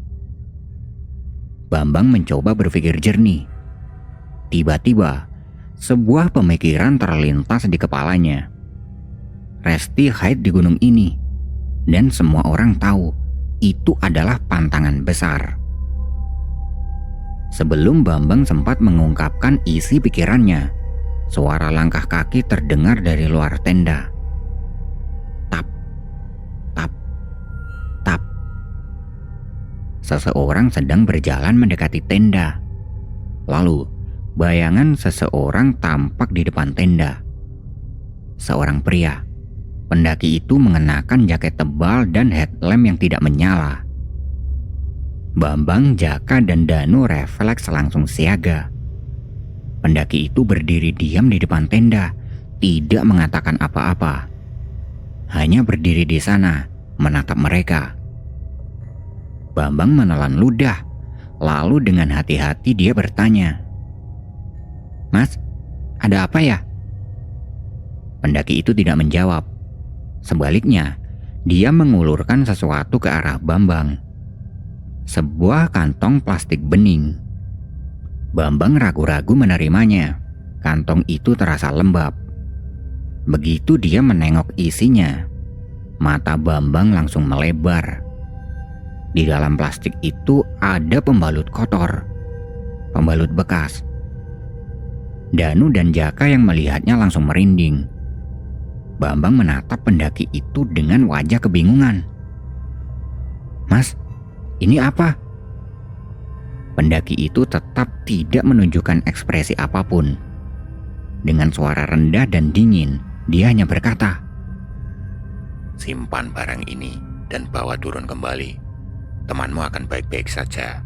Bambang mencoba berpikir jernih. Tiba-tiba, sebuah pemikiran terlintas di kepalanya. Resti haid di gunung ini, dan semua orang tahu itu adalah pantangan besar. Sebelum Bambang sempat mengungkapkan isi pikirannya, suara langkah kaki terdengar dari luar tenda. Tap, tap, tap. Seseorang sedang berjalan mendekati tenda. Lalu, bayangan seseorang tampak di depan tenda. Seorang pria. Pendaki itu mengenakan jaket tebal dan headlamp yang tidak menyala. Bambang, Jaka, dan Danu refleks langsung siaga. Pendaki itu berdiri diam di depan tenda, tidak mengatakan apa-apa. Hanya berdiri di sana, menatap mereka. Bambang menelan ludah, lalu dengan hati-hati dia bertanya, "Mas, ada apa ya?" Pendaki itu tidak menjawab. Sebaliknya, dia mengulurkan sesuatu ke arah Bambang. Sebuah kantong plastik bening. Bambang ragu-ragu menerimanya. Kantong itu terasa lembab. Begitu dia menengok isinya, mata Bambang langsung melebar. Di dalam plastik itu ada pembalut kotor, pembalut bekas. Danu dan Jaka yang melihatnya langsung merinding. Bambang menatap pendaki itu dengan wajah kebingungan. "Mas, ini apa?" Pendaki itu tetap tidak menunjukkan ekspresi apapun. Dengan suara rendah dan dingin, dia hanya berkata, "Simpan barang ini dan bawa turun kembali. Temanmu akan baik-baik saja."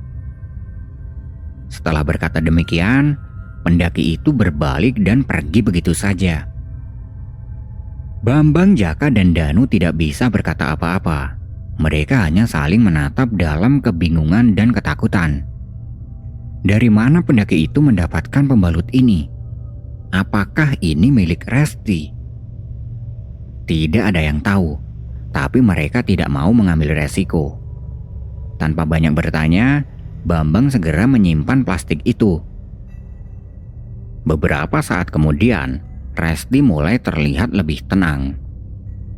Setelah berkata demikian, pendaki itu berbalik dan pergi begitu saja. Bambang, Jaka, dan Danu tidak bisa berkata apa-apa. Mereka hanya saling menatap dalam kebingungan dan ketakutan. Dari mana pendaki itu mendapatkan pembalut ini? Apakah ini milik Resti? Tidak ada yang tahu, tapi mereka tidak mau mengambil resiko. Tanpa banyak bertanya, Bambang segera menyimpan plastik itu. Beberapa saat kemudian, Resti mulai terlihat lebih tenang.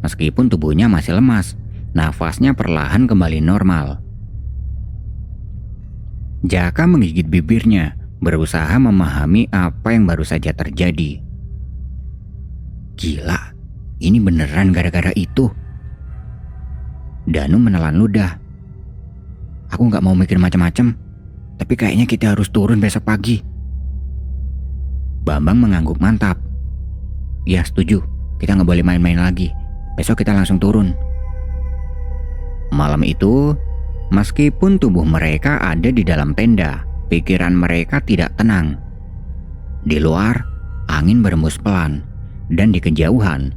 Meskipun tubuhnya masih lemas, nafasnya perlahan kembali normal. Jaka menggigit bibirnya, berusaha memahami apa yang baru saja terjadi. Gila, ini beneran gara-gara itu. Danu menelan ludah. Aku gak mau mikir macam-macam, tapi kayaknya kita harus turun besok pagi. Bambang mengangguk mantap. Ya setuju, kita nggak boleh main-main lagi. Besok kita langsung turun. Malam itu, meskipun tubuh mereka ada di dalam tenda, pikiran mereka tidak tenang. Di luar, angin berembus pelan, dan di kejauhan,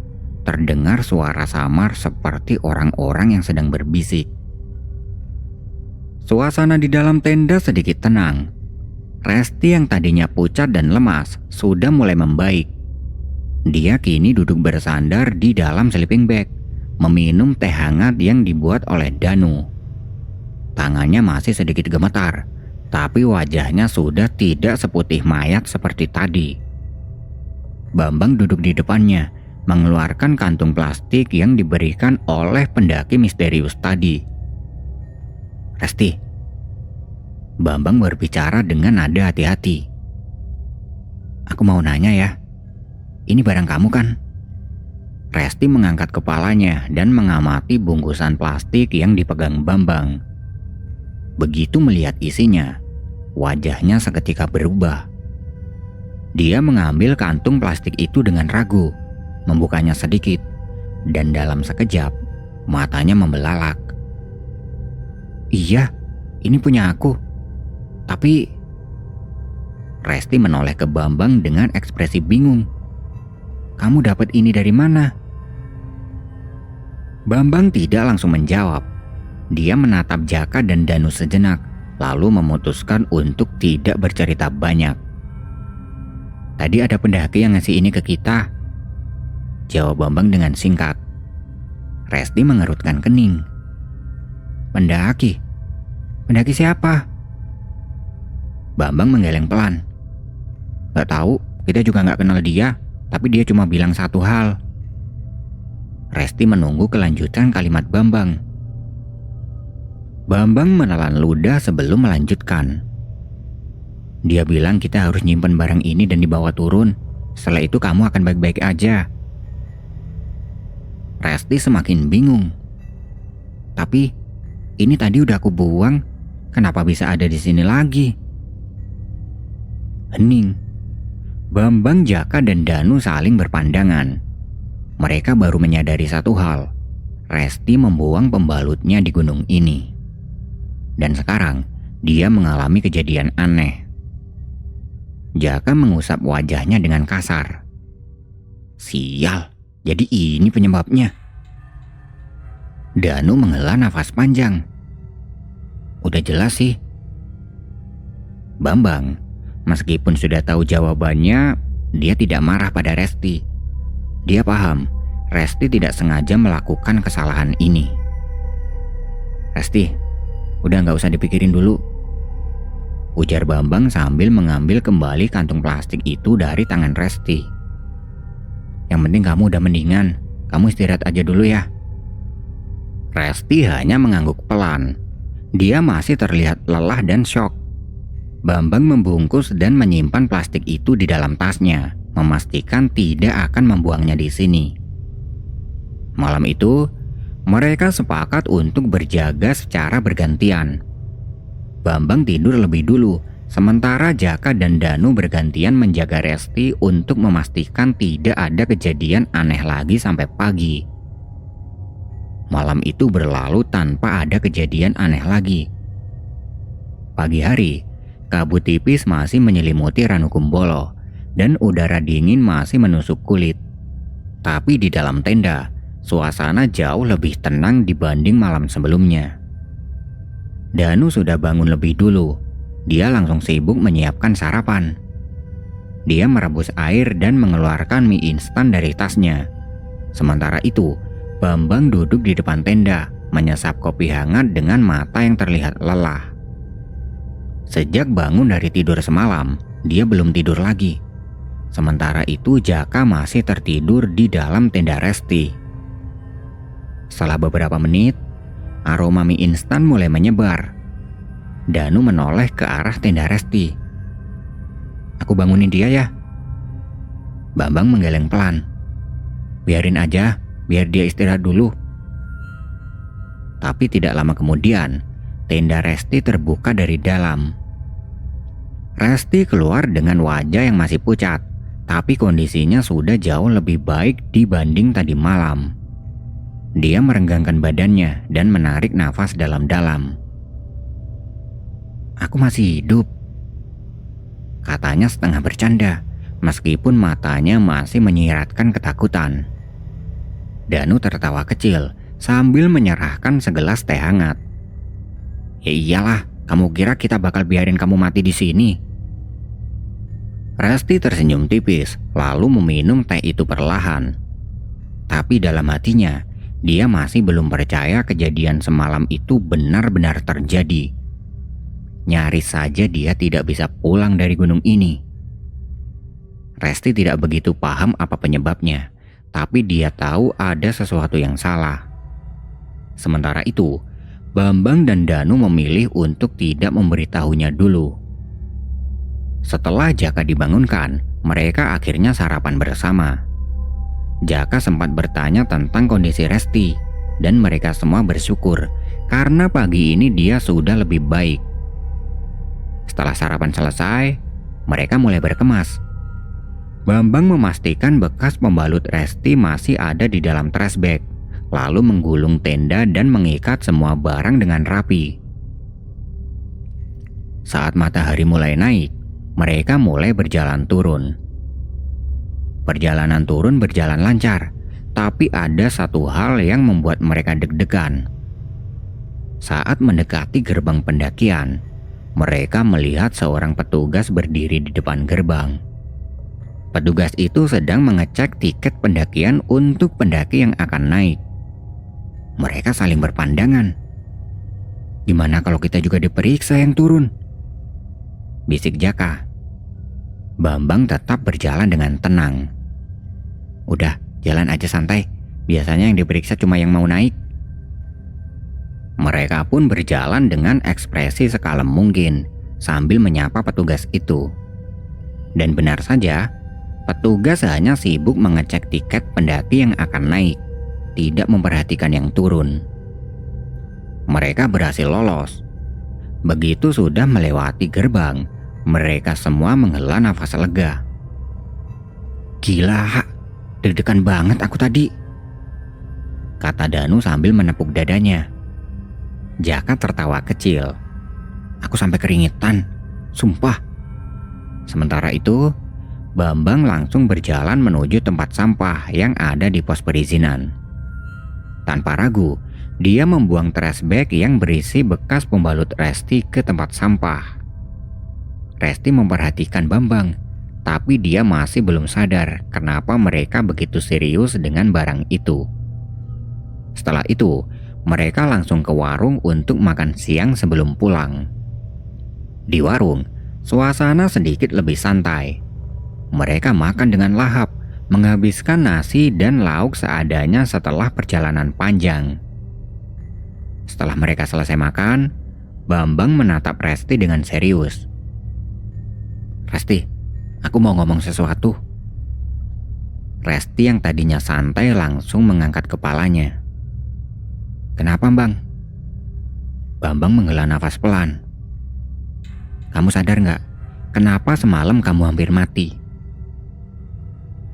terdengar suara samar seperti orang-orang yang sedang berbisik. Suasana di dalam tenda sedikit tenang. Resti yang tadinya pucat dan lemas sudah mulai membaik. Dia kini duduk bersandar di dalam sleeping bag, meminum teh hangat yang dibuat oleh Danu. Tangannya masih sedikit gemetar, tapi wajahnya sudah tidak seputih mayat seperti tadi. Bambang duduk di depannya, mengeluarkan kantung plastik yang diberikan oleh pendaki misterius tadi. Resti, Bambang berbicara dengan nada hati-hati. Aku mau nanya ya, ini barang kamu kan? Resti mengangkat kepalanya dan mengamati bungkusan plastik yang dipegang Bambang. Begitu melihat isinya, wajahnya seketika berubah. Dia mengambil kantung plastik itu dengan ragu, membukanya sedikit, dan dalam sekejap, matanya membelalak. Iya, ini punya aku. Tapi... Resti menoleh ke Bambang dengan ekspresi bingung. Kamu dapat ini dari mana? Bambang tidak langsung menjawab. Dia menatap Jaka dan Danu sejenak, lalu memutuskan untuk tidak bercerita banyak. Tadi ada pendaki yang ngasih ini ke kita, jawab Bambang dengan singkat. Resti mengerutkan kening. Pendaki? Pendaki siapa? Bambang menggeleng pelan. Gak tahu, kita juga gak kenal dia, tapi dia cuma bilang satu hal. Resti menunggu kelanjutan kalimat Bambang. Bambang menelan ludah sebelum melanjutkan. Dia bilang kita harus nyimpen barang ini dan dibawa turun. Setelah itu kamu akan baik-baik aja. Resti semakin bingung. Tapi ini tadi udah aku buang, kenapa bisa ada di sini lagi? Hening. Bambang, Jaka, dan Danu saling berpandangan. Mereka baru menyadari satu hal. Resti membuang pembalutnya di gunung ini. Dan sekarang dia mengalami kejadian aneh. Jaka mengusap wajahnya dengan kasar. Sial, jadi ini penyebabnya. Danu menghela nafas panjang. Udah jelas sih. Bambang, meskipun sudah tahu jawabannya, dia tidak marah pada Resti. Dia paham, Resti tidak sengaja melakukan kesalahan ini. Resti, udah gak usah dipikirin dulu, ujar Bambang sambil mengambil kembali kantung plastik itu dari tangan Resti. Yang penting kamu udah mendingan, kamu istirahat aja dulu ya. Resti hanya mengangguk pelan. Dia masih terlihat lelah dan syok. Bambang membungkus dan menyimpan plastik itu di dalam tasnya, memastikan tidak akan membuangnya di sini. Malam itu, mereka sepakat untuk berjaga secara bergantian. Bambang tidur lebih dulu, sementara Jaka dan Danu bergantian menjaga Resti untuk memastikan tidak ada kejadian aneh lagi sampai pagi. Malam itu berlalu tanpa ada kejadian aneh lagi. Pagi hari, kabut tipis masih menyelimuti Ranukumbolo dan udara dingin masih menusuk kulit. Tapi di dalam tenda, suasana jauh lebih tenang dibanding malam sebelumnya. Danu sudah bangun lebih dulu. Dia langsung sibuk menyiapkan sarapan. Dia merebus air dan mengeluarkan mie instan dari tasnya. Sementara itu, Bambang duduk di depan tenda, menyesap kopi hangat dengan mata yang terlihat lelah. Sejak bangun dari tidur semalam, dia belum tidur lagi. Sementara itu Jaka masih tertidur di dalam tenda Resti. Setelah beberapa menit, aroma mie instan mulai menyebar. Danu menoleh ke arah tenda Resti. Aku bangunin dia ya. Bambang menggeleng pelan. Biarin aja, biar dia istirahat dulu. Tapi tidak lama kemudian, tenda Resti terbuka dari dalam. Resti keluar dengan wajah yang masih pucat, tapi kondisinya sudah jauh lebih baik dibanding tadi malam. Dia merenggangkan badannya dan menarik nafas dalam-dalam. "Aku masih hidup," katanya setengah bercanda, meskipun matanya masih menyiratkan ketakutan. Danu tertawa kecil sambil menyerahkan segelas teh hangat. "Ya iyalah, kamu kira kita bakal biarin kamu mati di sini?" Resti tersenyum tipis lalu meminum teh itu perlahan. Tapi dalam hatinya, dia masih belum percaya kejadian semalam itu benar-benar terjadi. Nyaris saja dia tidak bisa pulang dari gunung ini. Resti tidak begitu paham apa penyebabnya, tapi dia tahu ada sesuatu yang salah. Sementara itu, Bambang dan Danu memilih untuk tidak memberitahunya dulu. Setelah Jaka dibangunkan, mereka akhirnya sarapan bersama. Jaka sempat bertanya tentang kondisi Resti, dan mereka semua bersyukur karena pagi ini dia sudah lebih baik. Setelah sarapan selesai, mereka mulai berkemas. Bambang memastikan bekas pembalut Resti masih ada di dalam trash bag, lalu menggulung tenda dan mengikat semua barang dengan rapi. Saat matahari mulai naik, mereka mulai berjalan turun. Perjalanan turun berjalan lancar, tapi ada satu hal yang membuat mereka deg-degan. Saat mendekati gerbang pendakian, mereka melihat seorang petugas berdiri di depan gerbang. Petugas itu sedang mengecek tiket pendakian untuk pendaki yang akan naik. Mereka saling berpandangan. "Gimana kalau kita juga diperiksa yang turun?" bisik Jaka. Bambang tetap berjalan dengan tenang. "Udah, jalan aja santai. Biasanya yang diperiksa cuma yang mau naik." Mereka pun berjalan dengan ekspresi sekalem mungkin sambil menyapa petugas itu. Dan benar saja, petugas hanya sibuk mengecek tiket pendaki yang akan naik, tidak memperhatikan yang turun. Mereka berhasil lolos. Begitu sudah melewati gerbang, mereka semua menghela nafas lega. "Gila, deg-degan banget aku tadi," kata Danu sambil menepuk dadanya. Jaka tertawa kecil. "Aku sampai keringetan, sumpah." Sementara itu, Bambang langsung berjalan menuju tempat sampah yang ada di pos perizinan. Tanpa ragu, dia membuang trash bag yang berisi bekas pembalut Resti ke tempat sampah. Resti memperhatikan Bambang, tapi dia masih belum sadar kenapa mereka begitu serius dengan barang itu. Setelah itu, mereka langsung ke warung untuk makan siang sebelum pulang. Di warung, suasana sedikit lebih santai. Mereka makan dengan lahap, menghabiskan nasi dan lauk seadanya setelah perjalanan panjang. Setelah mereka selesai makan, Bambang menatap Resti dengan serius. "Resti, aku mau ngomong sesuatu." Resti yang tadinya santai langsung mengangkat kepalanya. "Kenapa, Bang?" Bambang menghela nafas pelan. "Kamu sadar nggak, kenapa semalam kamu hampir mati?"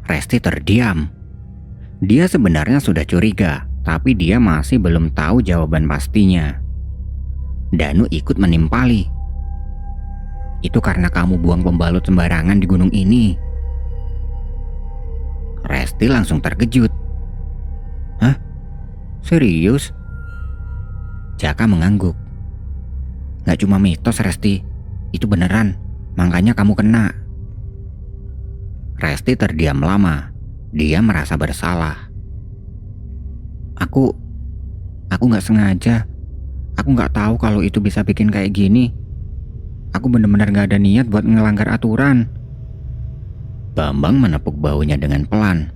Resti terdiam. Dia sebenarnya sudah curiga, tapi dia masih belum tahu jawaban pastinya. Danu ikut menimpali. "Itu karena kamu buang pembalut sembarangan di gunung ini." Resti langsung terkejut. "Hah? Serius?" Jaka mengangguk. "Gak cuma mitos, Resti. Itu beneran, makanya kamu kena." Resti terdiam lama. Dia merasa bersalah. Aku gak sengaja. Aku gak tahu kalau itu bisa bikin kayak gini. Aku benar-benar gak ada niat buat ngelanggar aturan." Bambang menepuk bahunya dengan pelan.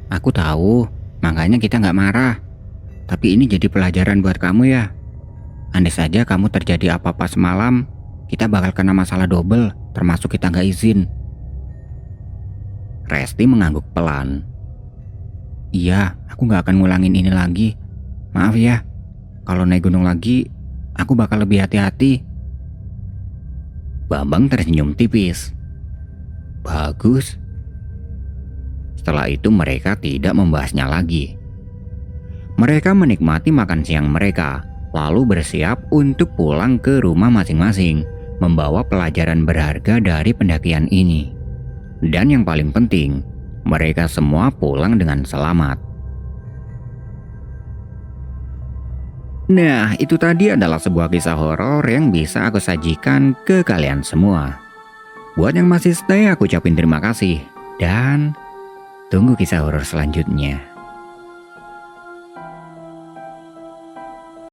"Aku tahu, makanya kita gak marah. Tapi ini jadi pelajaran buat kamu ya. Andai saja kamu terjadi apa-apa semalam, kita bakal kena masalah double, termasuk kita gak izin." Resti mengangguk pelan. "Iya, aku gak akan ngulangin ini lagi. Maaf ya, kalau naik gunung lagi, aku bakal lebih hati-hati." Bambang tersenyum tipis. Bagus. Setelah itu mereka tidak membahasnya lagi. Mereka menikmati makan siang mereka, lalu bersiap untuk pulang ke rumah masing-masing, membawa pelajaran berharga dari pendakian ini. Dan yang paling penting, mereka semua pulang dengan selamat. Nah, itu tadi adalah sebuah kisah horor yang bisa aku sajikan ke kalian semua. Buat yang masih stay, aku ucapin terima kasih. Dan tunggu kisah horor selanjutnya.